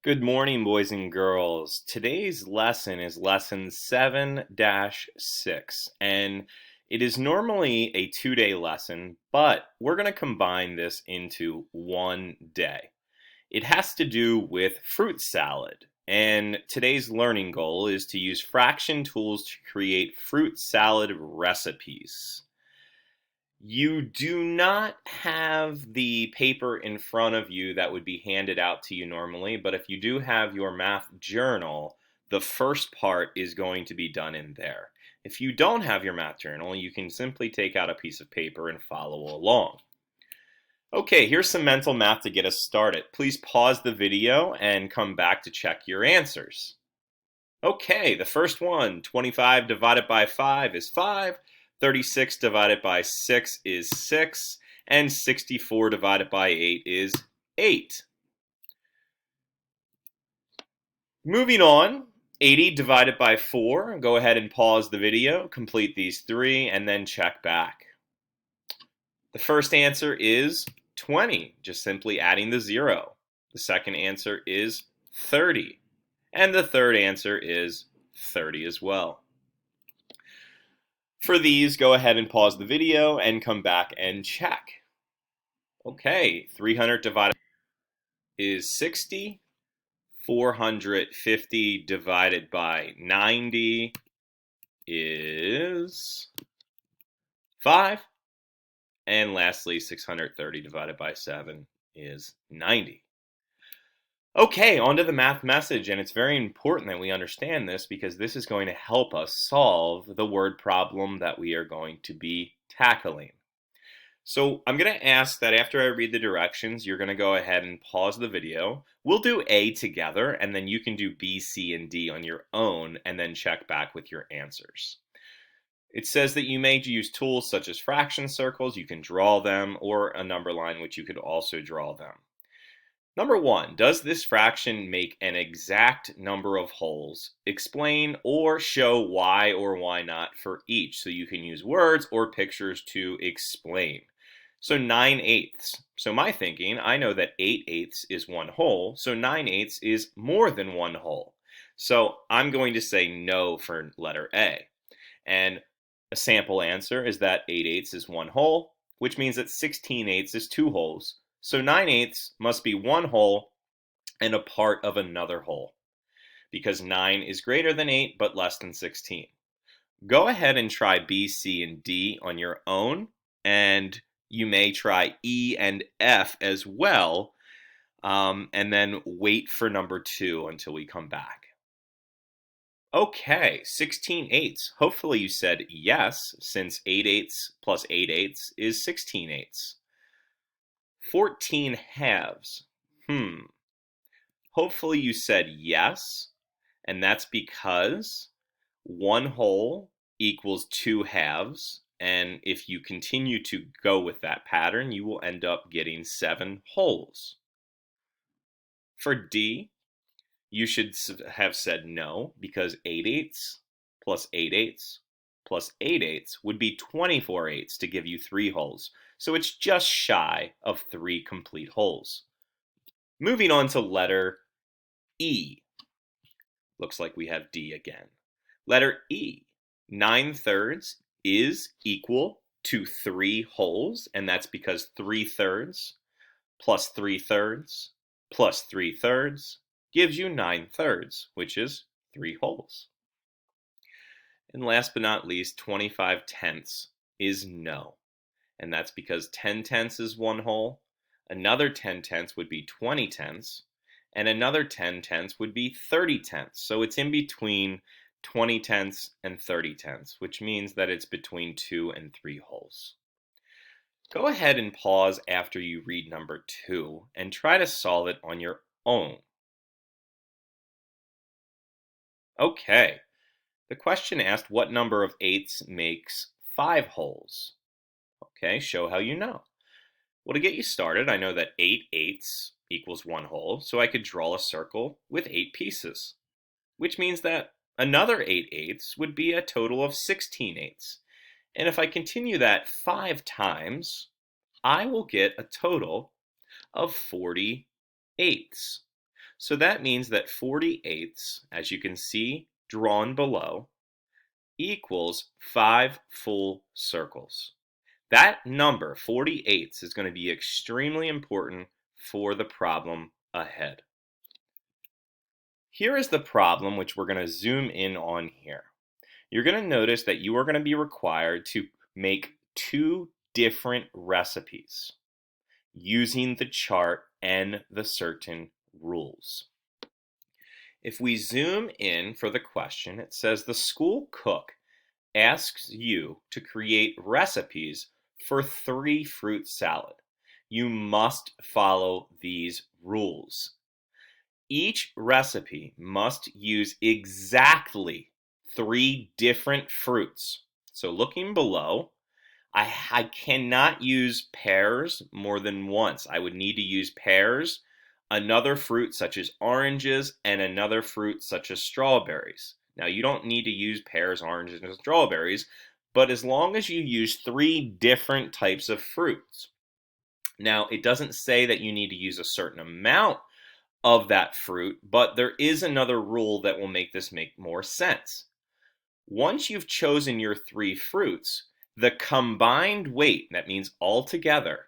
Good morning, boys and girls. Today's lesson is lesson 7-6, and it is normally a 2-day lesson, but we're going to combine this into one day. It has to do with fruit salad, and today's learning goal is to use fraction tools to create fruit salad recipes. You do not have the paper in front of you that would be handed out to you normally, but if you do have your math journal, the first part is going to be done in there. If you don't have your math journal, you can simply take out a piece of paper and follow along. Okay, here's some mental math to get us started. Please pause the video and come back to check your answers. Okay, the first one, 25 divided by 5 is 5, 36 divided by 6 is 6, and 64 divided by 8 is 8. Moving on, 80 divided by 4, go ahead and pause the video, complete these three, and then check back. The first answer is 20, just simply adding the 0. The second answer is 30. And the third answer is 30 as well. For these, go ahead and pause the video and come back and check. Okay, 300 divided is 60. 450 divided by 90 is 5. And lastly, 630 divided by 7 is 90. Okay, on to the math message, and it's very important that we understand this because this is going to help us solve the word problem that we are going to be tackling. So I'm going to ask that after I read the directions, you're going to go ahead and pause the video. We'll do A together, and then you can do B, C, and D on your own, and then check back with your answers. It says that you may use tools such as fraction circles, you can draw them, or a number line, which you could also draw them. Number 1, does this fraction make an exact number of wholes? Explain or show why or why not for each. So you can use words or pictures to explain. So 9/8. So my thinking, I know that 8/8 is one whole, so 9/8 is more than one whole. So I'm going to say no for letter A. And a sample answer is that 8/8 is one whole, which means that 16/8 is two wholes. So 9/8 must be one whole and a part of another whole, because 9 is greater than 8 but less than 16. Go ahead and try B, C, and D on your own, and you may try E and F as well, and then wait for number 2 until we come back. Okay, 16/8. Hopefully you said yes, since 8/8 plus 8/8 is 16/8. 14/2. Hopefully you said yes, and that's because one whole equals 2/2, and if you continue to go with that pattern, you will end up getting 7 wholes. For D, you should have said no, because 8/8 plus 8/8 plus 8/8 would be 24/8 to give you 3 wholes. So it's just shy of 3 complete wholes. Moving on to letter E. Looks like we have D again. Letter E. 9/3 is equal to 3 wholes, and that's because 3/3 plus 3/3 plus 3/3 gives you 9/3, which is 3 wholes. And last but not least, 25/10 is no. And that's because 10/10 is one whole, another 10/10 would be 20/10, and another 10/10 would be 30/10. So it's in between 20/10 and 30/10, which means that it's between 2 and 3 wholes. Go ahead and pause after you read number 2 and try to solve it on your own. Okay, the question asked what number of eighths makes 5 wholes? Okay, show how you know. Well, to get you started, I know that 8/8 equals 1 whole, so I could draw a circle with 8 pieces, which means that another 8/8 would be a total of 16/8. And if I continue that 5 times, I will get a total of 40/8. So that means that 40/8, as you can see drawn below, equals 5 full circles. That number, 40/8, is going to be extremely important for the problem ahead. Here is the problem which we're going to zoom in on here. You're going to notice that you are going to be required to make 2 different recipes using the chart and the certain rules. If we zoom in for the question, it says the school cook asks you to create recipes for 3 fruit salad. You must follow these rules. Each recipe must use exactly 3 different fruits. So looking below, I cannot use pears more than once. I would need to use pears, another fruit such as oranges, and another fruit such as strawberries. Now, you don't need to use pears, oranges, and strawberries, but as long as you use 3 different types of fruits. Now, it doesn't say that you need to use a certain amount of that fruit, but there is another rule that will make this make more sense. Once you've chosen your 3 fruits, the combined weight, that means all together,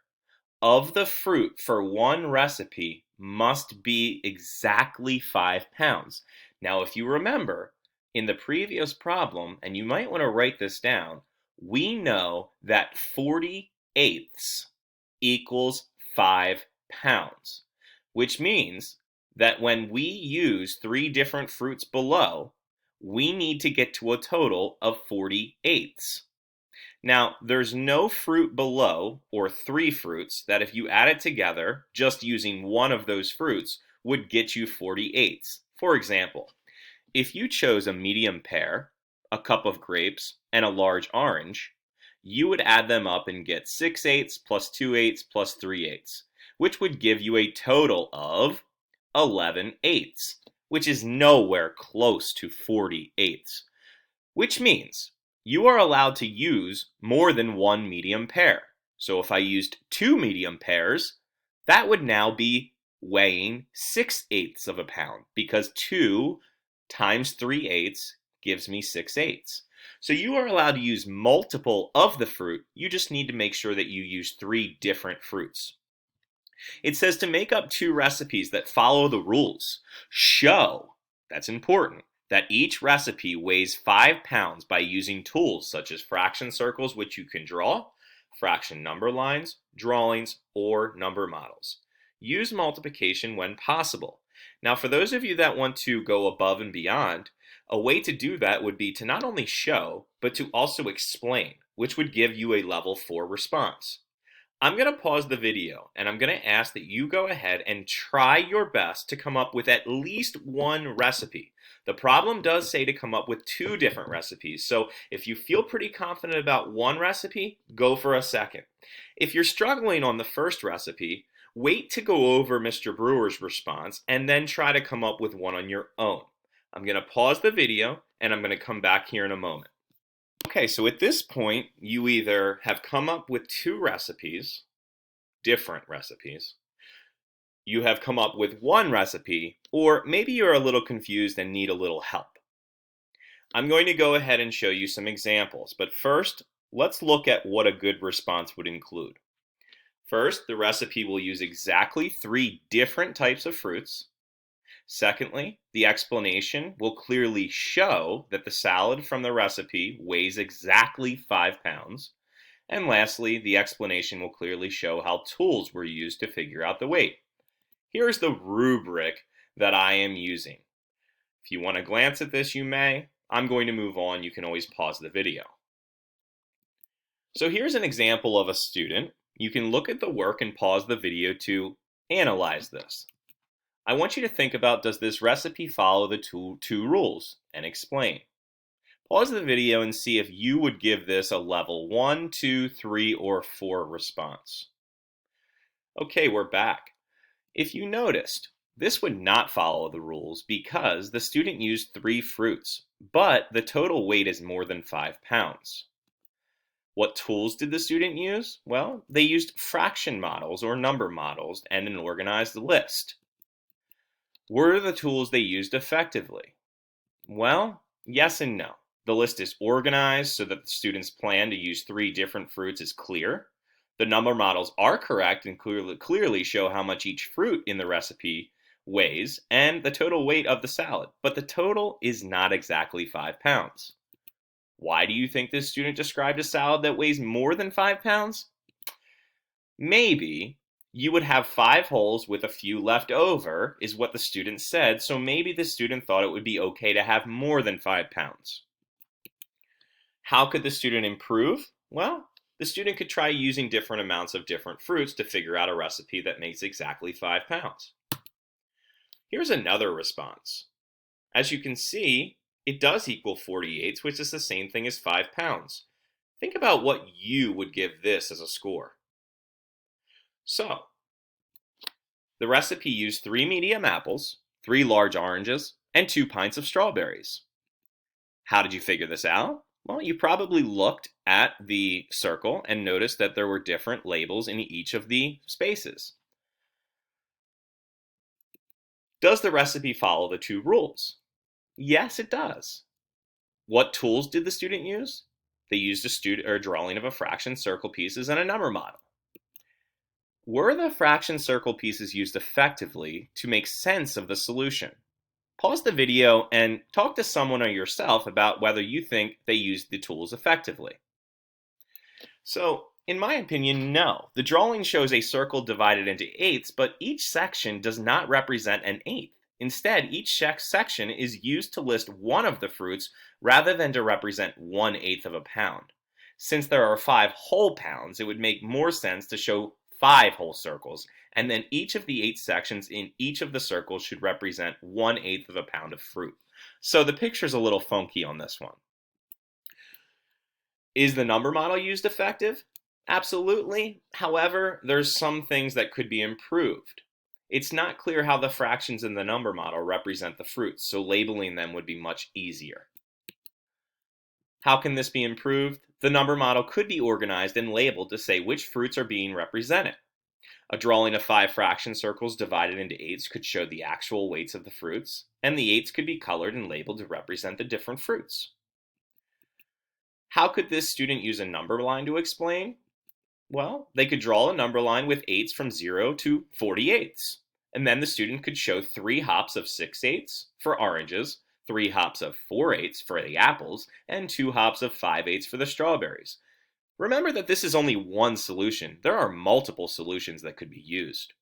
of the fruit for one recipe must be exactly 5 pounds. Now, if you remember, in the previous problem, and you might want to write this down, we know that 40/8 equals 5 pounds, which means that when we use 3 different fruits below, we need to get to a total of 40/8. Now, there's no fruit below, or 3 fruits, that if you add it together, just using one of those fruits, would get you 40/8. For example, if you chose a medium pear, a cup of grapes, and a large orange, you would add them up and get 6/8 plus 2/8 plus 3/8, which would give you a total of 11/8, which is nowhere close to 40/8, which means you are allowed to use more than one medium pear. So if I used 2 medium pears, that would now be weighing 6/8 of a pound, because 2 times 3/8 gives me 6/8. So you are allowed to use multiple of the fruit. You just need to make sure that you use 3 different fruits. It says to make up 2 recipes that follow the rules. Show, that's important, that each recipe weighs 5 pounds by using tools such as fraction circles, which you can draw, fraction number lines, drawings, or number models. Use multiplication when possible. Now, for those of you that want to go above and beyond, a way to do that would be to not only show, but to also explain, which would give you a level 4 response. I'm going to pause the video and I'm going to ask that you go ahead and try your best to come up with at least 1 recipe. The problem does say to come up with 2 different recipes, so if you feel pretty confident about 1 recipe, go for a second. If you're struggling on the first recipe, wait to go over Mr. Brewer's response and then try to come up with one on your own. I'm going to pause the video and I'm going to come back here in a moment. Okay, so at this point, you either have come up with 2 recipes, different recipes, you have come up with 1 recipe, or maybe you're a little confused and need a little help. I'm going to go ahead and show you some examples, but first, let's look at what a good response would include. First, the recipe will use exactly 3 different types of fruits. Secondly, the explanation will clearly show that the salad from the recipe weighs exactly 5 pounds. And lastly, the explanation will clearly show how tools were used to figure out the weight. Here's the rubric that I am using. If you want to glance at this, you may. I'm going to move on. You can always pause the video. So here's an example of a student. You can look at the work and pause the video to analyze this. I want you to think about, does this recipe follow the two rules, and explain. Pause the video and see if you would give this a level 1, 2, 3, or 4 response. Okay, we're back. If you noticed, this would not follow the rules because the student used 3 fruits, but the total weight is more than 5 pounds. What tools did the student use? Well, they used fraction models or number models and an organized list. Were the tools they used effectively? Well, yes and no. The list is organized so that the student's plan to use 3 different fruits is clear. The number models are correct and clearly show how much each fruit in the recipe weighs and the total weight of the salad, but the total is not exactly 5 pounds. Why do you think this student described a salad that weighs more than 5 pounds? Maybe you would have 5 holes with a few left over, is what the student said, so maybe the student thought it would be okay to have more than 5 pounds. How could the student improve? Well, the student could try using different amounts of different fruits to figure out a recipe that makes exactly 5 pounds. Here's another response. As you can see, it does equal 48, which is the same thing as 5 pounds. Think about what you would give this as a score. So, the recipe used 3 medium apples, 3 large oranges, and 2 pints of strawberries. How did you figure this out? Well, you probably looked at the circle and noticed that there were different labels in each of the spaces. Does the recipe follow the 2 rules? Yes, it does. What tools did the student use? They used a drawing of a fraction circle pieces and a number model. Were the fraction circle pieces used effectively to make sense of the solution? Pause the video and talk to someone or yourself about whether you think they used the tools effectively. So, in my opinion, no. The drawing shows a circle divided into eighths, but each section does not represent an eighth. Instead, each section is used to list one of the fruits rather than to represent 1/8 of a pound. Since there are 5 whole pounds, it would make more sense to show 5 whole circles, and then each of the 8 sections in each of the circles should represent 1/8 of a pound of fruit. So the picture's a little funky on this one. Is the number model used effective? Absolutely. However, there's some things that could be improved. It's not clear how the fractions in the number model represent the fruits, so labeling them would be much easier. How can this be improved? The number model could be organized and labeled to say which fruits are being represented. A drawing of 5 fraction circles divided into eighths could show the actual weights of the fruits, and the eighths could be colored and labeled to represent the different fruits. How could this student use a number line to explain? Well, they could draw a number line with eighths from 0 to 48ths. And then the student could show 3 hops of 6/8 for oranges, 3 hops of 4/8 for the apples, and 2 hops of 5/8 for the strawberries. Remember that this is only one solution. There are multiple solutions that could be used.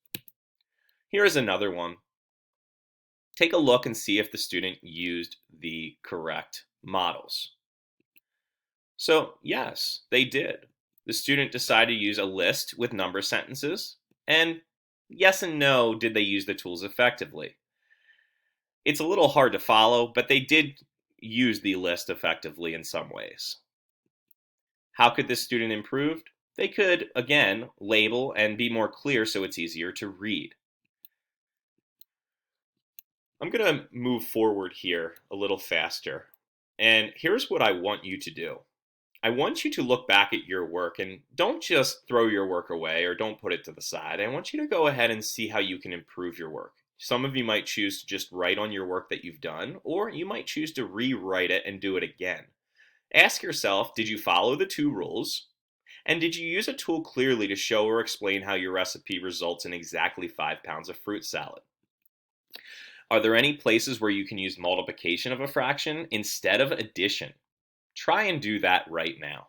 Here is another one. Take a look and see if the student used the correct models. So, yes, they did. The student decided to use a list with number sentences, and yes and no, did they use the tools effectively? It's a little hard to follow, but they did use the list effectively in some ways. How could this student improve? They could, again, label and be more clear so it's easier to read. I'm going to move forward here a little faster, and here's what I want you to do. I want you to look back at your work and don't just throw your work away or don't put it to the side. I want you to go ahead and see how you can improve your work. Some of you might choose to just write on your work that you've done, or you might choose to rewrite it and do it again. Ask yourself, did you follow the 2 rules? And did you use a tool clearly to show or explain how your recipe results in exactly 5 pounds of fruit salad? Are there any places where you can use multiplication of a fraction instead of addition? Try and do that right now.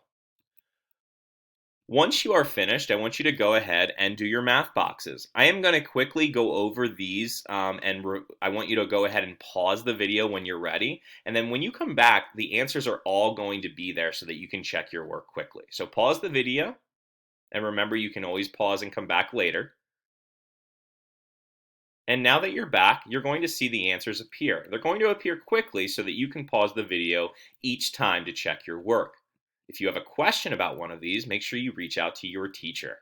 Once you are finished, I want you to go ahead and do your math boxes. I am going to quickly go over these I want you to go ahead and pause the video when you're ready. And then when you come back, the answers are all going to be there so that you can check your work quickly. So pause the video, and remember you can always pause and come back later. And now that you're back, you're going to see the answers appear. They're going to appear quickly so that you can pause the video each time to check your work. If you have a question about one of these, make sure you reach out to your teacher.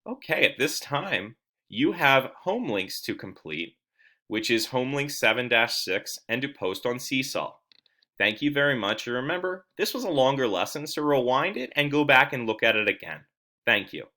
Okay, at this time, you have home links to complete, which is home link 7-6 and to post on Seesaw. Thank you very much, and remember, this was a longer lesson, so rewind it and go back and look at it again. Thank you.